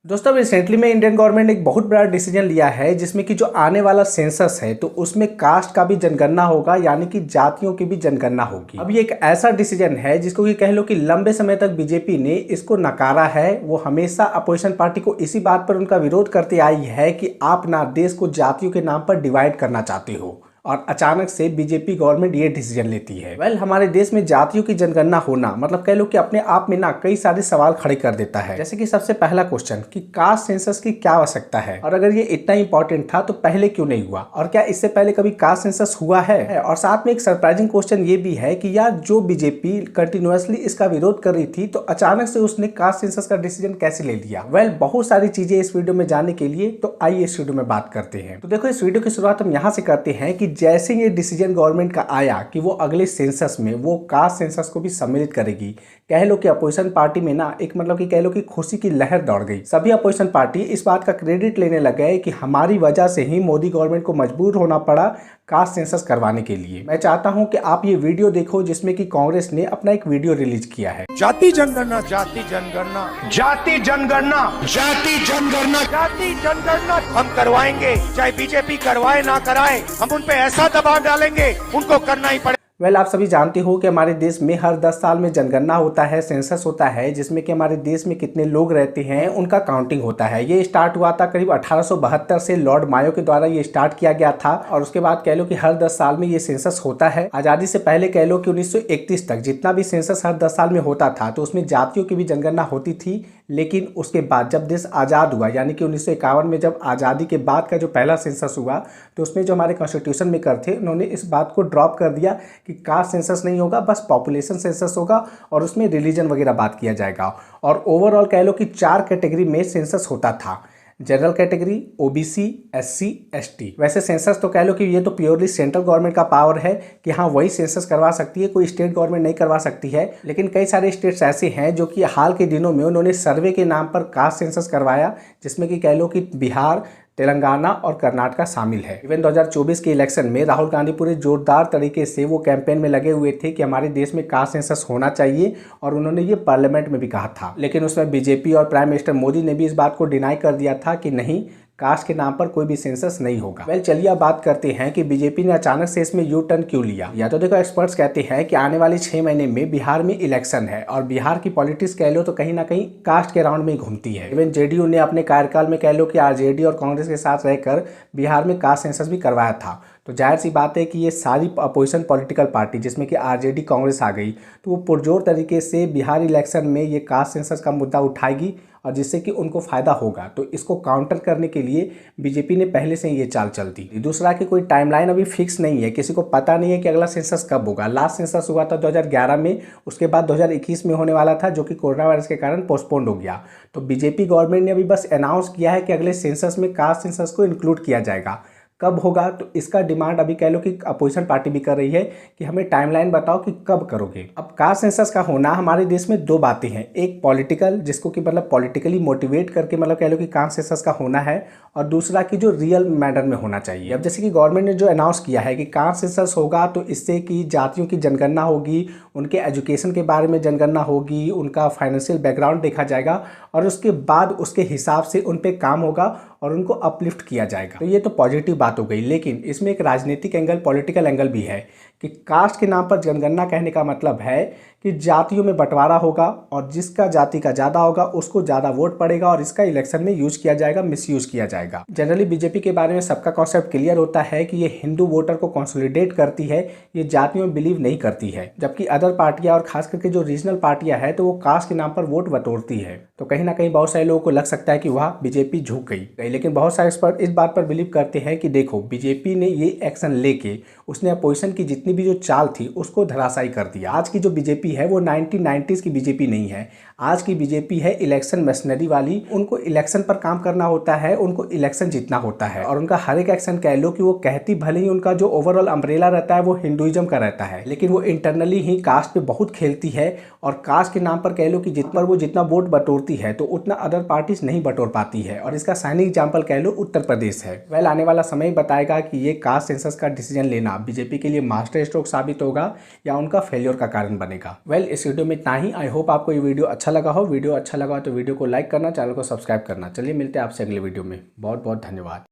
दोस्तों रिसेंटली में Indian government ने एक बहुत बड़ा डिसीजन लिया है जिसमें कि जो आने वाला सेंसस है तो उसमें कास्ट का भी जनगणना होगा, यानी कि जातियों की भी जनगणना होगी। अब ये एक ऐसा डिसीजन है जिसको कि कह लो कि लंबे समय तक बीजेपी ने इसको नकारा है। वो हमेशा अपोजिशन पार्टी को इसी बात पर उनका विरोध करते आई है कि आप ना देश को जातियों के नाम पर डिवाइड करना चाहते हो, और अचानक से बीजेपी गवर्नमेंट ये डिसीजन लेती है। हमारे देश में जातियों की जनगणना होना मतलब कह लो कि अपने आप में ना कई सारे सवाल खड़े कर देता है। जैसे कि सबसे पहला क्वेश्चन कि कास्ट सेंसस की क्या आवश्यकता है, और अगर ये इतना इंपॉर्टेंट था तो पहले क्यों नहीं हुआ, और क्या इससे पहले कभी कास्ट सेंसस हुआ है। और साथ में एक सरप्राइजिंग क्वेश्चन ये भी है कि यार जो बीजेपी कंटिन्यूअसली इसका विरोध कर रही थी तो अचानक से उसने कास्ट सेंसस का डिसीजन कैसे ले लिया। बहुत सारी चीजें इस वीडियो में जानने के लिए, तो आइए इस वीडियो में बात करते हैं। तो देखो, इस वीडियो की शुरुआत हम यहाँ से करते हैं कि जैसे ये डिसीजन गवर्नमेंट का आया कि वो अगले सेंसस में वो कास्ट सेंसस को भी सम्मिलित करेगी, कह लो कि अपोजिशन पार्टी में ना एक मतलब कि कह लो कि खुशी की लहर दौड़ गई। सभी अपोजिशन पार्टी इस बात का क्रेडिट लेने लग गए कि हमारी वजह से ही मोदी गवर्नमेंट को मजबूर होना पड़ा कास्ट सेंसस करवाने के लिए। मैं चाहता हूं कि आप ये वीडियो देखो जिसमें कि कांग्रेस ने अपना एक वीडियो रिलीज किया है। जाति जनगणना, जाति जनगणना, जाति जनगणना, जाति जनगणना, जाति जनगणना हम करवाएंगे, चाहे बीजेपी करवाए ना कराए, हम उन पे ऐसा दबाव डालेंगे उनको करना ही पड़ेगा। आप सभी जानते हो कि हमारे देश में हर 10 साल में जनगणना होता है, सेंसस होता है, जिसमें कि हमारे देश में कितने लोग रहते हैं उनका काउंटिंग होता है। ये स्टार्ट हुआ था करीब 1872 से लॉर्ड मायो के द्वारा ये स्टार्ट किया गया था, और उसके बाद कह लो कि हर 10 साल में ये सेंसस होता है। आज़ादी से पहले कह लो कि 1931 तक जितना भी सेंसस हर 10 साल में होता था तो उसमें जातियों की भी जनगणना होती थी। लेकिन उसके बाद जब देश आज़ाद हुआ, यानी कि 1951 में जब आज़ादी के बाद का जो पहला सेंसस हुआ, तो उसमें जो हमारे कॉन्स्टिट्यूशन मेकर थे उन्होंने इस बात को ड्रॉप कर दिया कि कास्ट सेंसस नहीं होगा, बस पॉपुलेशन सेंसस होगा और उसमें रिलीजन वगैरह बात किया जाएगा। और ओवरऑल कह लो कि 4 कैटेगरी में सेंसस होता था: general category, OBC, SC, ST. वैसे सेंसस तो कह लो कि ये तो प्योरली सेंट्रल गवर्नमेंट का पावर है कि हाँ वही सेंसस करवा सकती है, कोई स्टेट गवर्नमेंट नहीं करवा सकती है। लेकिन कई सारे स्टेट्स ऐसे हैं जो कि हाल के दिनों में उन्होंने सर्वे के नाम पर कास्ट सेंसस करवाया, जिसमें कि कह लो कि बिहार, तेलंगाना और कर्नाटका शामिल है। इवन 2024 के इलेक्शन में राहुल गांधी पूरे जोरदार तरीके से वो कैंपेन में लगे हुए थे कि हमारे देश में कास्ट सेंसस होना चाहिए, और उन्होंने ये पार्लियामेंट में भी कहा था। लेकिन उसमें बीजेपी और प्राइम मिनिस्टर मोदी ने भी इस बात को डिनाई कर दिया था कि नहीं, कास्ट के नाम पर कोई भी सेंसस नहीं होगा। चलिए अब बात करते हैं कि बीजेपी ने अचानक से इसमें यू टर्न क्यों लिया। या तो देखो, एक्सपर्ट्स कहते हैं कि आने वाले 6 महीने में बिहार में इलेक्शन है, और बिहार की पॉलिटिक्स कह लो तो कहीं ना कहीं कास्ट के राउंड में ही घूमती है। इवन जेडीयू ने अपने कार्यकाल में कह लो कि आरजेडी और कांग्रेस के साथ रहकर बिहार में कास्ट सेंसस भी करवाया था। तो जाहिर सी बात है कि ये सारी अपोजिशन पॉलिटिकल पार्टी जिसमें कि आरजेडी कांग्रेस आ गई, तो वो पुरजोर तरीके से बिहार इलेक्शन में ये कास्ट सेंसस का मुद्दा उठाएगी, और जिससे कि उनको फायदा होगा। तो इसको काउंटर करने के लिए बीजेपी ने पहले से ही ये चाल चल दी। दूसरा कि कोई टाइमलाइन अभी फिक्स नहीं है, किसी को पता नहीं है कि अगला सेंसस कब होगा। लास्ट सेंसस हुआ था 2011 में, उसके बाद 2021 में होने वाला था, जो कि कोरोना वायरस के कारण पोस्टपोन्ड हो गया। तो बीजेपी गवर्नमेंट ने अभी बस अनाउंस किया है कि अगले सेंसस में कास्ट सेंसस को इंक्लूड किया जाएगा। कब होगा, तो इसका डिमांड अभी कह लो कि अपोजिशन पार्टी भी कर रही है कि हमें टाइमलाइन बताओ कि कब करोगे। अब कास्ट सेंसस का होना हमारे देश में 2 बातें हैं, एक पॉलिटिकल, जिसको कि मतलब पॉलिटिकली मोटिवेट करके मतलब कह लो कि कास्ट सेंसस का होना है, और दूसरा कि जो रियल मैटर में होना चाहिए। अब जैसे कि गवर्नमेंट ने जो अनाउंस किया है कि कास्ट सेंसस होगा, तो इससे कि जातियों की जनगणना होगी, उनके एजुकेशन के बारे में जनगणना होगी, उनका फाइनेंशियल बैकग्राउंड देखा जाएगा, और उसके बाद उसके हिसाब से उन पर काम होगा और उनको अपलिफ्ट किया जाएगा। तो ये तो पॉजिटिव बात हो गई, लेकिन इसमें एक राजनीतिक एंगल, पॉलिटिकल एंगल भी है कि कास्ट के नाम पर जनगणना कहने का मतलब है कि जातियों में बंटवारा होगा, और जिसका जाति का ज़्यादा होगा उसको ज़्यादा वोट पड़ेगा, और इसका इलेक्शन में यूज किया जाएगा, मिसयूज किया जाएगा। जनरली बीजेपी के बारे में सबका कॉन्सेप्ट क्लियर होता है कि ये हिंदू वोटर को कंसोलिडेट करती है, ये जातियों में बिलीव नहीं करती है। जबकि अदर पार्टियां और खास करके जो रीजनल पार्टियां हैं तो वो कास्ट के नाम पर वोट बटोरती है। तो कहीं ना कहीं बहुत सारे लोगों को लग सकता है कि वह बीजेपी झुक गई, लेकिन बहुत सारे एक्सपर्ट इस बात पर बिलीव करते हैं कि देखो, बीजेपी ने ये एक्शन लेके उसने अपोजिशन की जितनी भी जो चाल थी उसको धराशायी कर दिया। आज की जो बीजेपी है वो 1990s की बीजेपी नहीं है। आज की बीजेपी है इलेक्शन मशीनरी वाली। उनको इलेक्शन पर काम करना होता है, उनको इलेक्शन जीतना होता है, और उनका हर एक एक्शन कह लो कि वो कहती भले ही उनका जो ओवरऑल अम्ब्रेला रहता है वो हिंदुइज्म का रहता है, लेकिन वो इंटरनली ही कास्ट पे बहुत खेलती है, और कास्ट के नाम पर कह लो कि जितना वोट बटोरती है तो उतना अदर पार्टीज नहीं बटोर पाती है। और इसका शाइनिंग एग्जाम्पल कह लो उत्तर प्रदेश है। आने वाला समय बताएगा कि ये कास्ट सेंसस का डिसीजन लेना बीजेपी के लिए मास्टर मास्टर स्ट्रोक साबित होगा या उनका फेल्योर का कारण बनेगा। इस वीडियो में इतना ही। आई होप आपको ये वीडियो अच्छा लगा हो। वीडियो अच्छा लगा हो तो वीडियो को लाइक करना, चैनल को सब्सक्राइब करना। चलिए मिलते हैं आपसे अगले वीडियो में। बहुत बहुत धन्यवाद।